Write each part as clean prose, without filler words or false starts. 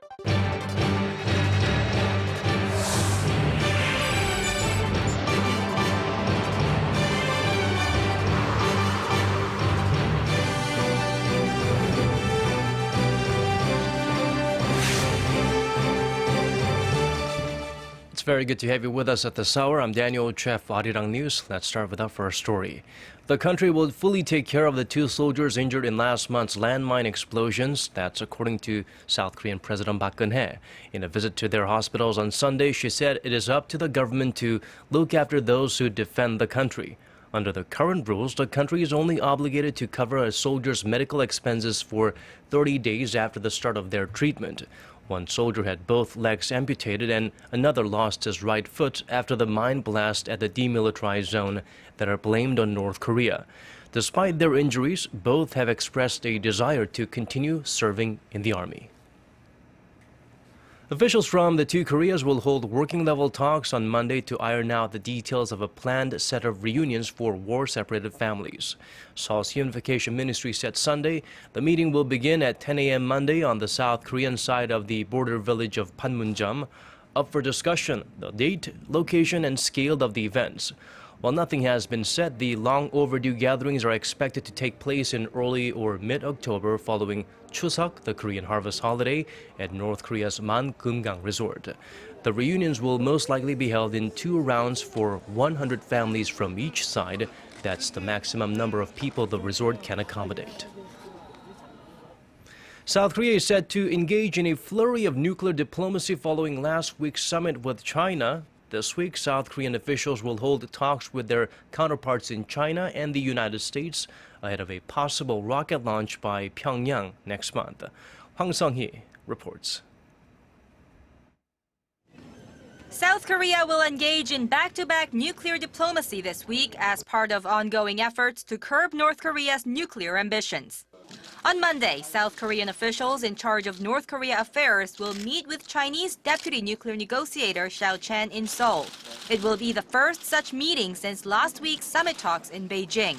It's very good to have you with us at this hour. I'm Daniel, Chef Arirang News. Let's start with our first story. The country will fully take care of the 2 soldiers injured in last month's landmine explosions. That's according to South Korean President Park Geun-hye. In a visit to their hospitals on Sunday, she said it is up to the government to look after those who defend the country. Under the current rules, the country is only obligated to cover a soldier's medical expenses for 30 days after the start of their treatment. One soldier had both legs amputated and another lost his right foot after the mine blast at the demilitarized zone that are blamed on North Korea. Despite their injuries, both have expressed a desire to continue serving in the army. Officials from the 2 Koreas will hold working-level talks on Monday to iron out the details of a planned set of reunions for war-separated families. Seoul's Unification Ministry said Sunday the meeting will begin at 10 a.m. Monday on the South Korean side of the border village of Panmunjom. Up for discussion, the date, location, and scale of the events. While nothing has been said, the long overdue gatherings are expected to take place in early or mid-October following Chuseok, the Korean harvest holiday, at North Korea's Man-Kumgang resort. The reunions will most likely be held in 2 rounds for 100 families from each side. That's the maximum number of people the resort can accommodate. South Korea is set to engage in a flurry of nuclear diplomacy following last week's summit with China. This week, South Korean officials will hold talks with their counterparts in China and the United States ahead of a possible rocket launch by Pyongyang next month. Hwang Sung-hee reports. South Korea will engage in back-to-back nuclear diplomacy this week as part of ongoing efforts to curb North Korea's nuclear ambitions. On Monday, South Korean officials in charge of North Korea affairs will meet with Chinese Deputy Nuclear Negotiator Xiao Chen in Seoul. It will be the first such meeting since last week's summit talks in Beijing.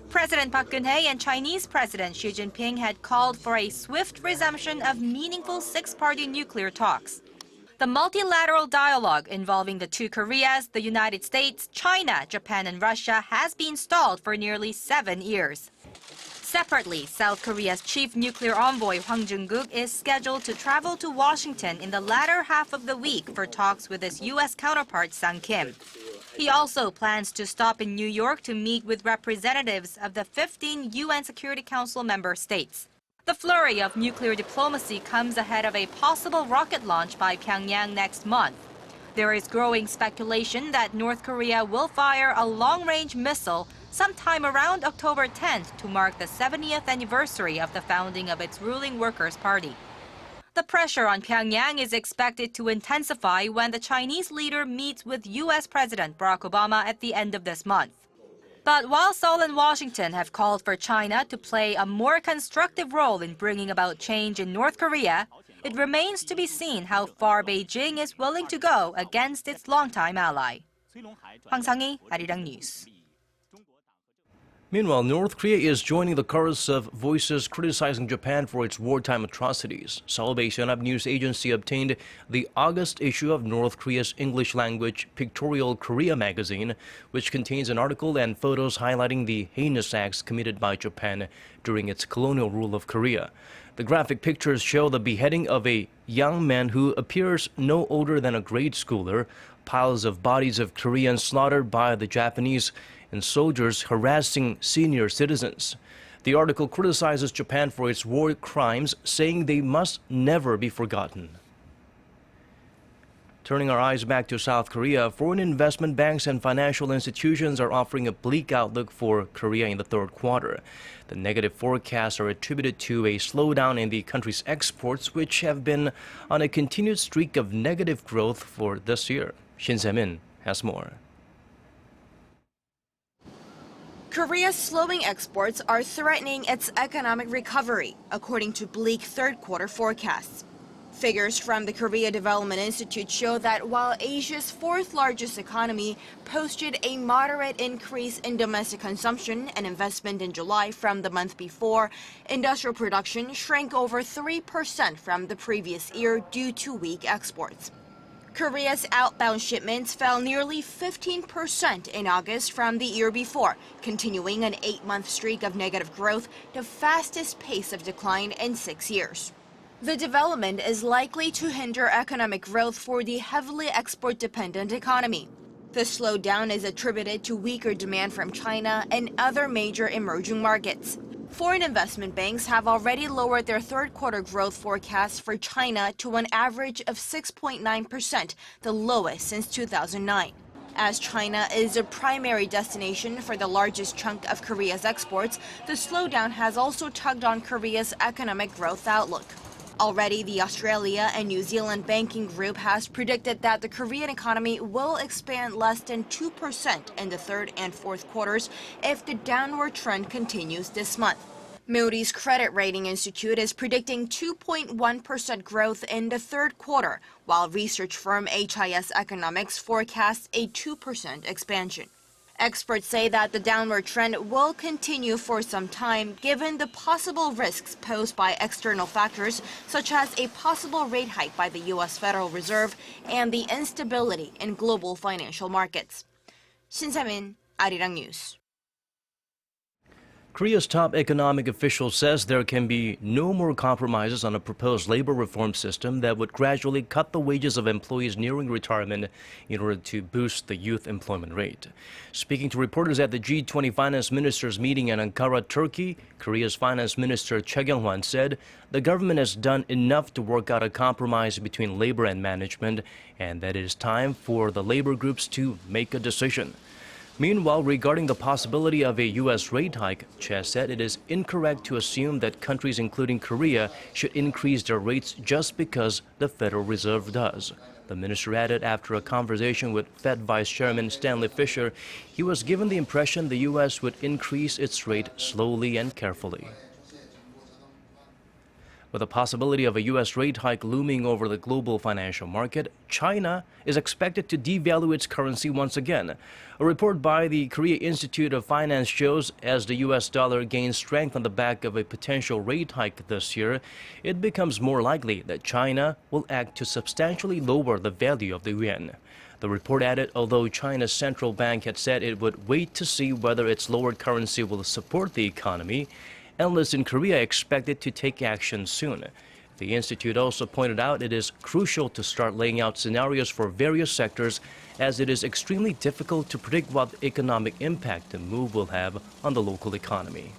President Park Geun-hye and Chinese President Xi Jinping had called for a swift resumption of meaningful 6-party nuclear talks. The multilateral dialogue involving the 2 Koreas, the United States, China, Japan, and Russia has been stalled for nearly 7 years. Separately, South Korea's chief nuclear envoy Hwang Jung-guk is scheduled to travel to Washington in the latter half of the week for talks with his U.S. counterpart Sang Kim. He also plans to stop in New York to meet with representatives of the 15 UN Security Council member states. The flurry of nuclear diplomacy comes ahead of a possible rocket launch by Pyongyang next month. There is growing speculation that North Korea will fire a long-range missile sometime around October 10th to mark the 70th anniversary of the founding of its ruling Workers' Party. The pressure on Pyongyang is expected to intensify when the Chinese leader meets with U.S. President Barack Obama at the end of this month. But while Seoul and Washington have called for China to play a more constructive role in bringing about change in North Korea, it remains to be seen how far Beijing is willing to go against its longtime ally. Hwang Sung-hee, Arirang News. Meanwhile, North Korea is joining the chorus of voices criticizing Japan for its wartime atrocities. Seoul-based Yonhap News Agency obtained the August issue of North Korea's English-language Pictorial Korea magazine, which contains an article and photos highlighting the heinous acts committed by Japan during its colonial rule of Korea. The graphic pictures show the beheading of a young man who appears no older than a grade schooler, piles of bodies of Koreans slaughtered by the Japanese, and soldiers harassing senior citizens. The article criticizes Japan for its war crimes, saying they must never be forgotten. Turning our eyes back to South Korea, foreign investment banks and financial institutions are offering a bleak outlook for Korea in the third quarter. The negative forecasts are attributed to a slowdown in the country's exports, which have been on a continued streak of negative growth for this year. Shin Se-min has more. Korea's slowing exports are threatening its economic recovery, according to bleak third-quarter forecasts. Figures from the Korea Development Institute show that while Asia's fourth largest economy posted a moderate increase in domestic consumption and investment in July from the month before, industrial production shrank over 3% from the previous year due to weak exports. Korea's outbound shipments fell nearly 15% in August from the year before, continuing an 8-month streak of negative growth, the fastest pace of decline in 6 years. The development is likely to hinder economic growth for the heavily export-dependent economy. The slowdown is attributed to weaker demand from China and other major emerging markets. Foreign investment banks have already lowered their third-quarter growth forecast for China to an average of 6.9%, the lowest since 2009. As China is a primary destination for the largest chunk of Korea's exports, the slowdown has also tugged on Korea's economic growth outlook. Already, the Australia and New Zealand banking group has predicted that the Korean economy will expand less than 2% in the third and fourth quarters if the downward trend continues this month. Moody's Credit Rating Institute is predicting 2.1% growth in the third quarter, while research firm HIS Economics forecasts a 2% expansion. Experts say that the downward trend will continue for some time given the possible risks posed by external factors such as a possible rate hike by the U.S. Federal Reserve and the instability in global financial markets. Shin Se-min, Arirang News. Korea's top economic official says there can be no more compromises on a proposed labor reform system that would gradually cut the wages of employees nearing retirement in order to boost the youth employment rate. Speaking to reporters at the G20 finance ministers meeting in Ankara, Turkey, Korea's finance minister Choy said the government has done enough to work out a compromise between labor and management and that it is time for the labor groups to make a decision. Meanwhile, regarding the possibility of a U.S. rate hike, Choy said it is incorrect to assume that countries including Korea should increase their rates just because the Federal Reserve does. The minister added after a conversation with Fed Vice Chairman Stanley Fischer, he was given the impression the U.S. would increase its rate slowly and carefully. With the possibility of a U.S. rate hike looming over the global financial market, China is expected to devalue its currency once again. A report by the Korea Institute of Finance shows as the U.S. dollar gains strength on the back of a potential rate hike this year, it becomes more likely that China will act to substantially lower the value of the yuan. The report added, although China's central bank had said it would wait to see whether its lowered currency will support the economy, analysts in Korea expect it to take action soon. The institute also pointed out it is crucial to start laying out scenarios for various sectors as it is extremely difficult to predict what economic impact the move will have on the local economy.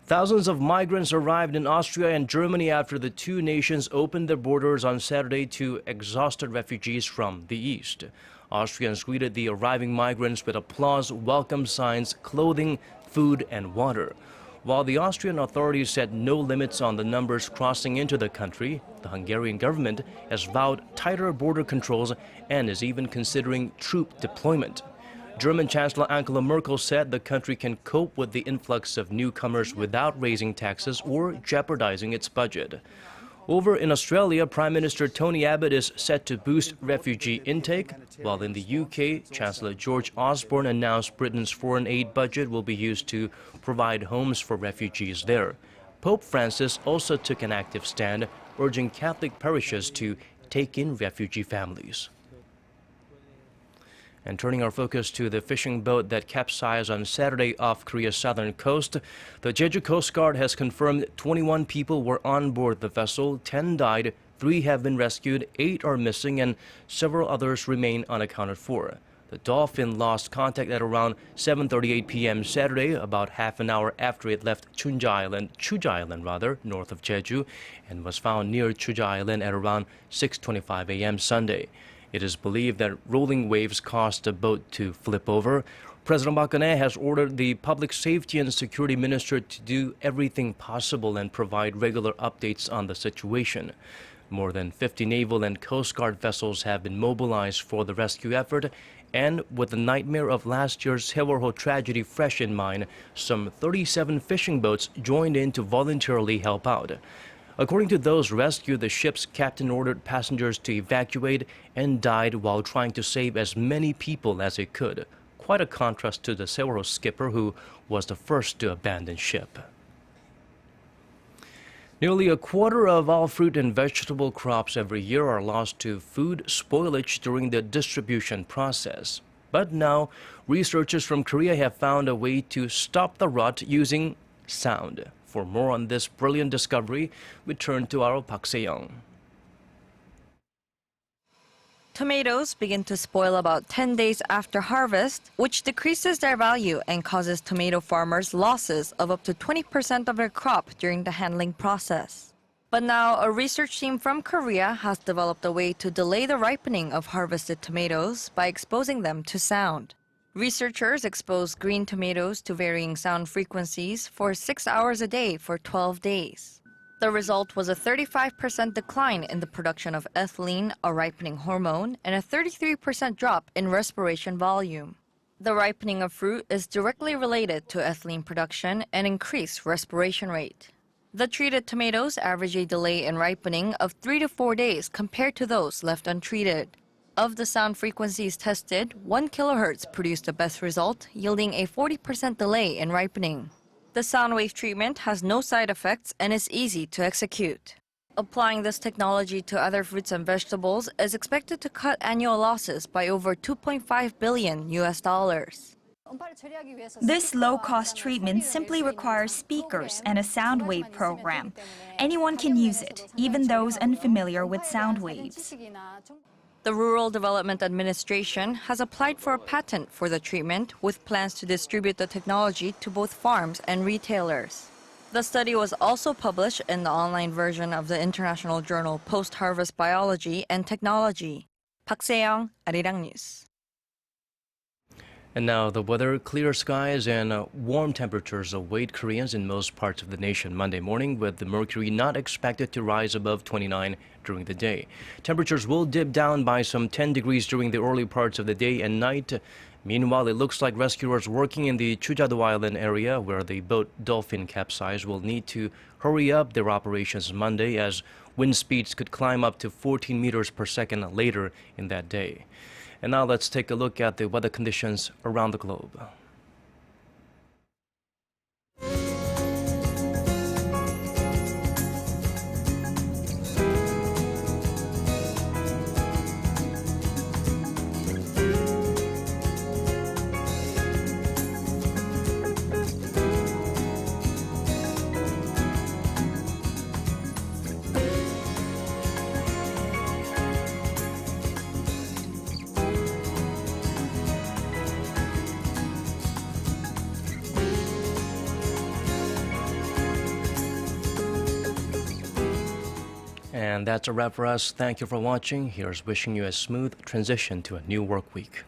Thousands of migrants arrived in Austria and Germany after the two nations opened their borders on Saturday to exhausted refugees from the east. Austrians greeted the arriving migrants with applause, welcome signs, clothing, food and water. While the Austrian authorities set no limits on the numbers crossing into the country, the Hungarian government has vowed tighter border controls and is even considering troop deployment. German Chancellor Angela Merkel said the country can cope with the influx of newcomers without raising taxes or jeopardizing its budget. Over in Australia, Prime Minister Tony Abbott is set to boost refugee intake, while in the UK, Chancellor George Osborne announced Britain's foreign aid budget will be used to provide homes for refugees there. Pope Francis also took an active stand, urging Catholic parishes to take in refugee families. And turning our focus to the fishing boat that capsized on Saturday off Korea's southern coast, the Jeju Coast Guard has confirmed 21 people were on board the vessel, 10 died, 3 have been rescued, 8 are missing, and several others remain unaccounted for. The Dolphin lost contact at around 7:38 p.m. Saturday, about half an hour after it left Chuja Island, north of Jeju, and was found near Chuja Island at around 6:25 a.m. Sunday. It is believed that rolling waves caused the boat to flip over. President Park Geun-hye has ordered the Public Safety and Security Minister to do everything possible and provide regular updates on the situation. More than 50 naval and Coast Guard vessels have been mobilized for the rescue effort, and with the nightmare of last year's Haewolho tragedy fresh in mind, some 37 fishing boats joined in to voluntarily help out. According to those rescued, the ship's captain ordered passengers to evacuate and died while trying to save as many people as he could. Quite a contrast to the Sewol skipper, who was the first to abandon ship. Nearly a quarter of all fruit and vegetable crops every year are lost to food spoilage during the distribution process. But now, researchers from Korea have found a way to stop the rot using sound. For more on this brilliant discovery, we turn to our Park Se-young. Tomatoes begin to spoil about 10 days after harvest, which decreases their value and causes tomato farmers losses of up to 20% of their crop during the handling process. But now, a research team from Korea has developed a way to delay the ripening of harvested tomatoes by exposing them to sound. Researchers expose green tomatoes to varying sound frequencies for 6 hours a day for 12 days. The result was a 35% decline in the production of ethylene, a ripening hormone, and a 33% drop in respiration volume. The ripening of fruit is directly related to ethylene production and increased respiration rate. The treated tomatoes average a delay in ripening of 3 to 4 days compared to those left untreated. Of the sound frequencies tested, 1 kHz produced the best result, yielding a 40% delay in ripening. The Soundwave treatment has no side effects and is easy to execute. Applying this technology to other fruits and vegetables is expected to cut annual losses by over $2.5 billion. This low-cost treatment simply requires speakers and a Soundwave program. Anyone can use it, even those unfamiliar with sound waves. The Rural Development Administration has applied for a patent for the treatment, with plans to distribute the technology to both farms and retailers. The study was also published in the online version of the international journal Post-Harvest Biology and Technology. Park Se-young, Arirang News. And now the weather: clear skies and warm temperatures await Koreans in most parts of the nation Monday morning, with the mercury not expected to rise above 29 during the day. Temperatures will dip down by some 10 degrees during the early parts of the day and night. Meanwhile, it looks like rescuers working in the Chujado Island area, where the boat Dolphin capsized, will need to hurry up their operations Monday, as wind speeds could climb up to 14 meters per second later in that day. And now let's take a look at the weather conditions around the globe. And that's a wrap for us. Thank you for watching. Here's wishing you a smooth transition to a new work week.